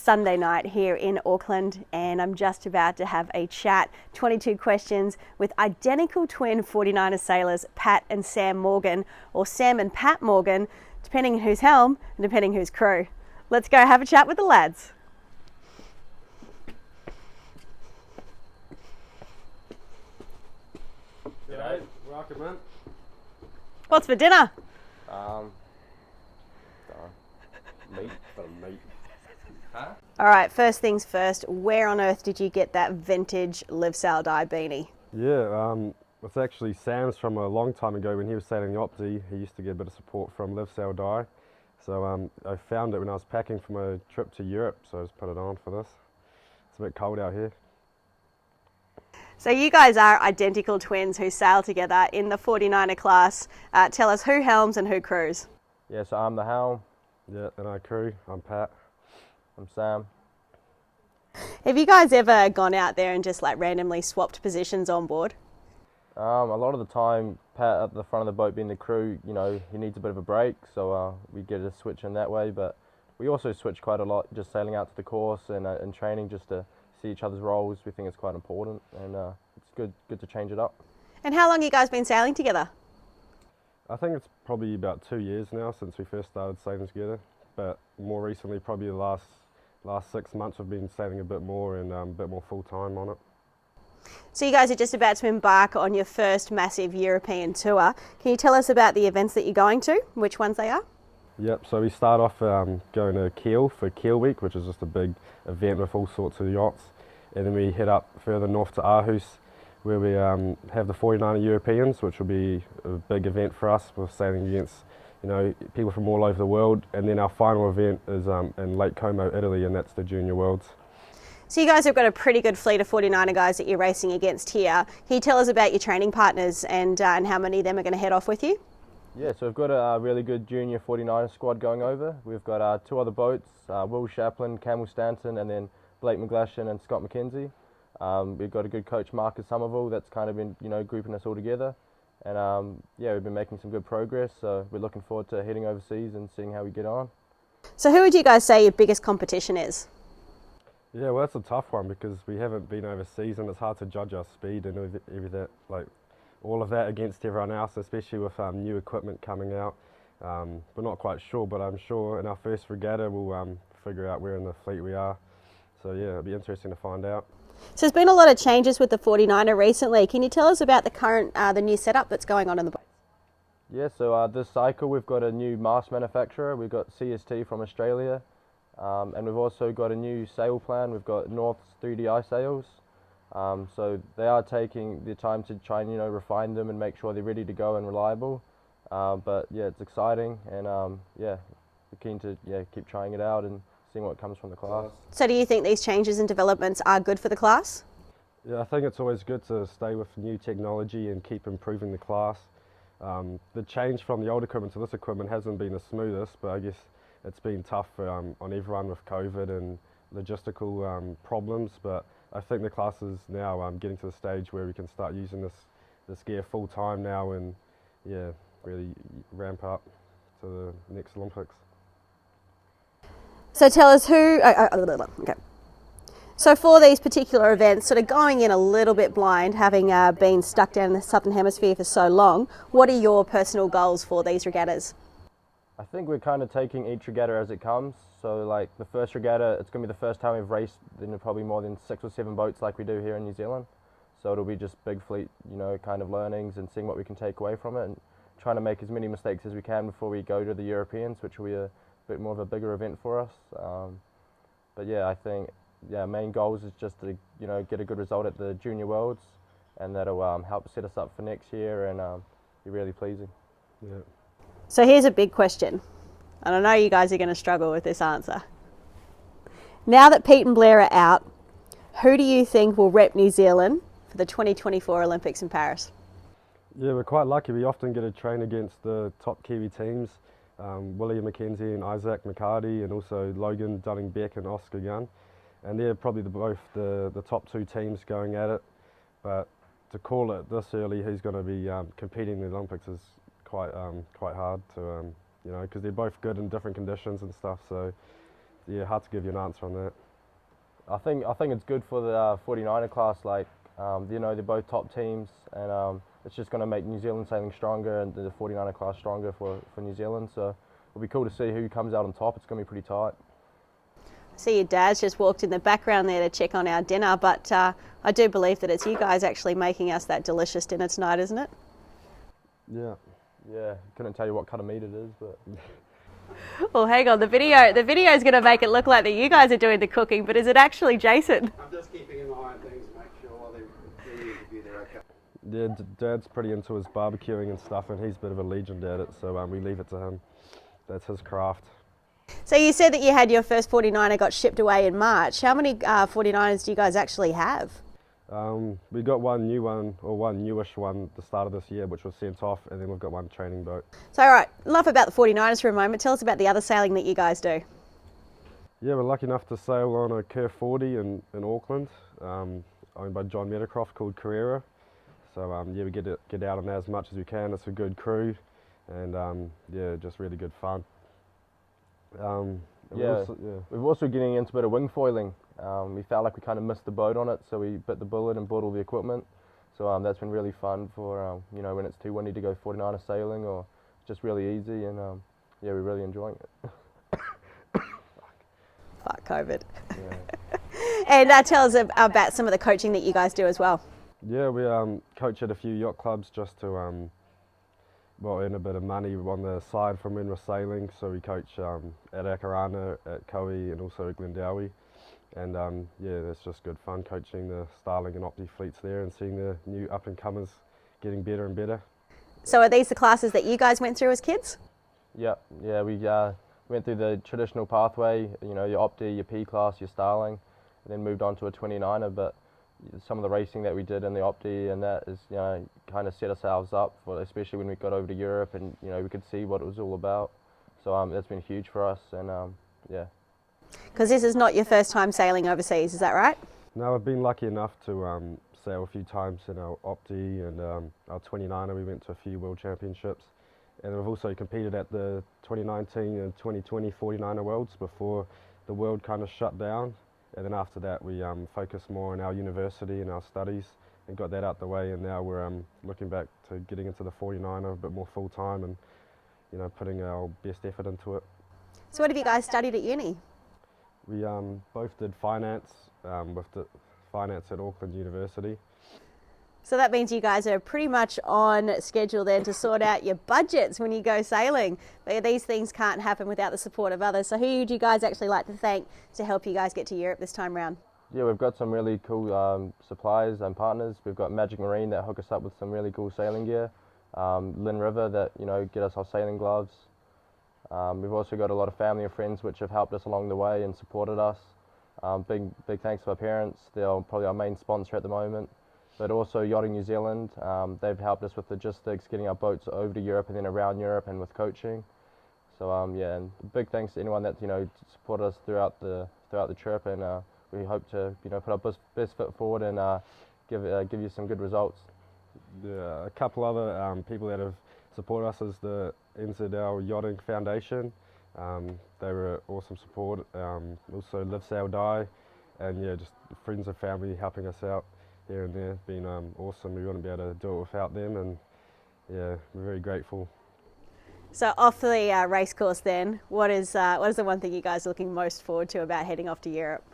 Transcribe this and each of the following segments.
Sunday night here in Auckland, and I'm just about to have a chat, 22 questions, with identical twin 49er sailors Pat and Sam Morgan, or Sam and Pat Morgan, depending who's helm and depending who's crew. Let's go have a chat with the lads. G'day, welcome in. What's for dinner? Meat. Meat. Huh? All right, first things first, where on earth did you get that vintage Live Sail Die beanie? Yeah, it's actually Sam's from a long time ago when he was sailing the Opti. He used to get a bit of support from Live Sail Die. So I found it when I was packing from a trip to Europe, so I just put it on for this. It's a bit cold out here. So you guys are identical twins who sail together in the 49er class. Tell us who helms and who crews. Yeah, so I'm the helm. Yeah, and I crew. I'm Pat. I'm Sam. Have you guys ever gone out there and just like randomly swapped positions on board? A lot of the time, Pat at the front of the boat being the crew, you know, he needs a bit of a break, so we get a switch in that way. But we also switch quite a lot, just sailing out to the course and training just to see each other's roles. We think it's quite important, and it's good to change it up. And how long have you guys been sailing together? I think it's probably about 2 years now since we first started sailing together, but more recently, probably the last 6 months, we've been sailing a bit more and a bit more full time on it. So you guys are just about to embark on your first massive European tour. Can you tell us about the events that you're going to, which ones they are? Yep, so we start off going to Kiel for Kiel Week, which is just a big event with all sorts of yachts, and then we head up further north to Aarhus, where we have the 49er Europeans, which will be a big event for us. We're sailing against, you know, people from all over the world, and then our final event is in Lake Como, Italy, and that's the Junior Worlds. So you guys have got a pretty good fleet of 49er guys that you're racing against here. Can you tell us about your training partners and how many of them are going to head off with you? Yeah, so we've got a really good junior 49er squad going over. We've got 2 other boats, Will Chaplin, Camel Stanton, and then Blake McGlashan and Scott McKenzie. We've got a good coach, Marcus Somerville, that's kind of been, you know, grouping us all together. And yeah, we've been making some good progress, so we're looking forward to heading overseas and seeing how we get on. So who would you guys say your biggest competition is? Yeah, well, that's a tough one because we haven't been overseas and it's hard to judge our speed and everything, like all of that against everyone else, especially with new equipment coming out. We're not quite sure, but I'm sure in our first regatta we'll figure out where in the fleet we are. So yeah, it'll be interesting to find out. So there's been a lot of changes with the 49er recently. Can you tell us about the new setup that's going on in the boat? Yeah, so this cycle we've got a new mast manufacturer. We've got CST from Australia, and we've also got a new sail plan. We've got North's 3DI sails. So they are taking the time to try and, you know, refine them and make sure they're ready to go and reliable. But yeah, it's exciting, and yeah, we're keen to keep trying it out and seeing what comes from the class. So do you think these changes and developments are good for the class? Yeah, I think it's always good to stay with new technology and keep improving the class. The change from the old equipment to this equipment hasn't been the smoothest, but I guess it's been tough on everyone with COVID and logistical problems. But I think the class is now getting to the stage where we can start using this gear full time now and yeah, really ramp up to the next Olympics. So tell us okay. So for these particular events, sort of going in a little bit blind, having been stuck down in the Southern Hemisphere for so long, what are your personal goals for these regattas? I think we're kind of taking each regatta as it comes. So like the first regatta, it's going to be the first time we've raced in probably more than 6 or 7 boats like we do here in New Zealand. So it'll be just big fleet, you know, kind of learnings and seeing what we can take away from it and trying to make as many mistakes as we can before we go to the Europeans, which will be a bit more of a bigger event for us. But yeah, I think main goals is just to, you know, get a good result at the Junior Worlds, and that'll help set us up for next year and be really pleasing. Yeah. So here's a big question, and I know you guys are going to struggle with this answer. Now that Pete and Blair are out, who do you think will rep New Zealand for the 2024 Olympics in Paris? Yeah, we're quite lucky. We often get to train against the top Kiwi teams, William McKenzie and Isaac McCarty, and also Logan Dunning-Beck and Oscar Gunn. And they're probably both the top 2 teams going at it. But to call it this early, who's going to be competing in the Olympics is quite hard to, you know, because they're both good in different conditions and stuff. So yeah, hard to give you an answer on that. I think it's good for the 49er class. Like, you know, they're both top teams, and it's just going to make New Zealand sailing stronger and the 49er class stronger for New Zealand. So it'll be cool to see who comes out on top. It's going to be pretty tight. See, your dad's just walked in the background there to check on our dinner, but I do believe that it's you guys actually making us that delicious dinner tonight, isn't it? Yeah. Yeah, couldn't tell you what kind of meat it is, but. Well, hang on, the video is going to make it look like that you guys are doing the cooking, but is it actually Jason? I'm just keeping an eye on things to make sure while they're doing the interview they're okay. Yeah, Dad's pretty into his barbecuing and stuff, and he's a bit of a legend at it, so we leave it to him. That's his craft. So you said that you had your first 49er got shipped away in March. How many 49ers do you guys actually have? We got one new one, or one newish one at the start of this year, which was sent off, and then we've got one training boat. So, all right, enough about the 49ers for a moment. Tell us about the other sailing that you guys do. Yeah, we're lucky enough to sail on a Curve 40 in Auckland, owned by John Meadowcroft, called Carrera. So yeah, we get out on that as much as we can. It's a good crew, and yeah, just really good fun. We've also getting into a bit of wing foiling. We felt like we kind of missed the boat on it, so we bit the bullet and bought all the equipment. So that's been really fun for you know, when it's too windy to go 49er sailing, or just really easy, and yeah, we're really enjoying it. Fuck COVID. Yeah. And tell us about some of the coaching that you guys do as well. Yeah, we coach at a few yacht clubs just to well, earn a bit of money on the side from when we're sailing. So we coach at Akarana, at Koe, and also at Glendowie. And yeah, that's just good fun coaching the Starling and Opti fleets there and seeing the new up-and-comers getting better and better. So are these the classes that you guys went through as kids? Yeah, we went through the traditional pathway, you know, your Opti, your P class, your Starling, and then moved on to a 29er. But some of the racing that we did in the Opti and that is, you know, kind of set ourselves up for, especially when we got over to Europe and, you know, we could see what it was all about. So that's been huge for us, and yeah. Because this is not your first time sailing overseas, is that right? No, I've been lucky enough to sail a few times in our Opti and our 29er. We went to a few World Championships, and we've also competed at the 2019 and 2020 49er Worlds before the world kind of shut down. And then after that, we focused more on our university and our studies and got that out the way. And now we're looking back to getting into the 49er a bit more full time and, you know, putting our best effort into it. So what have you guys studied at uni? We both did finance with the finance at Auckland University. So that means you guys are pretty much on schedule then to sort out your budgets when you go sailing. But these things can't happen without the support of others. So who do you guys actually like to thank to help you guys get to Europe this time round? Yeah, we've got some really cool suppliers and partners. We've got Magic Marine that hook us up with some really cool sailing gear. Lynn River that, you know, get us our sailing gloves. We've also got a lot of family and friends which have helped us along the way and supported us. Big thanks to our parents. They're probably our main sponsor at the moment. But also Yachting New Zealand, they've helped us with logistics, getting our boats over to Europe and then around Europe and with coaching. So yeah, and big thanks to anyone that, you know, supported us throughout the trip, and we hope to, you know, put our best foot forward and give you some good results. A couple other people that have supported us is the NZL Yachting Foundation. They were awesome support. Also Live Sail Die, and yeah, just friends and family helping us out here and there. Been awesome. We wouldn't be able to do it without them, and yeah, we're very grateful. So off the race course then, what is the one thing you guys are looking most forward to about heading off to Europe?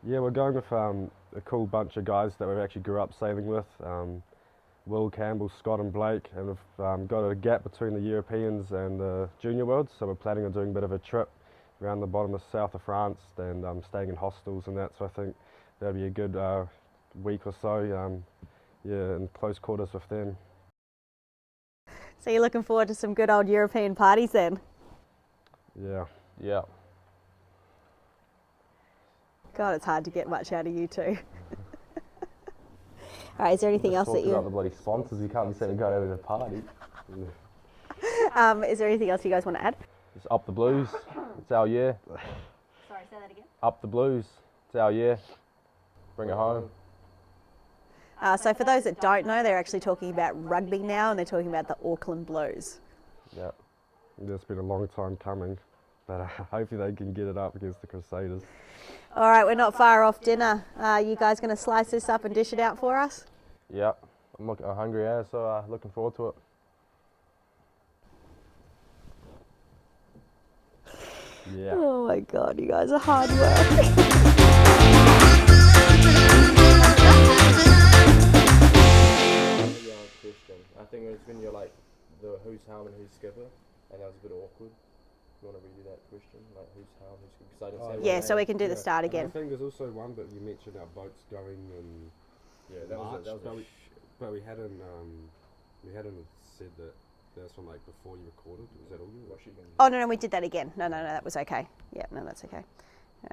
Yeah, we're going with a cool bunch of guys that we've actually grew up sailing with. Will Campbell, Scott and Blake, and we've got a gap between the Europeans and the Junior Worlds, so we're planning on doing a bit of a trip around the bottom of south of France and staying in hostels and that, so I think that'll be a good week or so, yeah, in close quarters with them. So you're looking forward to some good old European parties then? Yeah. Yeah. God, it's hard to get much out of you two. All right, is there anything else that you... about the bloody sponsors, you can't be saying going over to the party. Is there anything else you guys want to add? Just up the blues, it's our year. Sorry, say that again. Up the blues, it's our year. Bring it home. So for those that don't know, they're actually talking about rugby now, and they're talking about the Auckland Blues. Yeah. It's been a long time coming. but hopefully they can get it up against the Crusaders. All right, we're not far off dinner. You guys going to slice this up and dish it out for us? Yeah, I'm hungry, yeah, so looking forward to it. Yeah. Oh my God, you guys are hard work. Question. I think it's when you're like the who's helm and who's skipper, and that was a bit awkward. You want to redo that question, like who's helm, who's skipper? 'Cause I didn't say Yeah, what so we name. can do the start And again. I think there's also one that you mentioned our boats going in Yeah, March, that was but we hadn't said that that's from like before you recorded. Was that all you? Oh, no, we did that again. No, that was okay. Yeah, no, that's okay.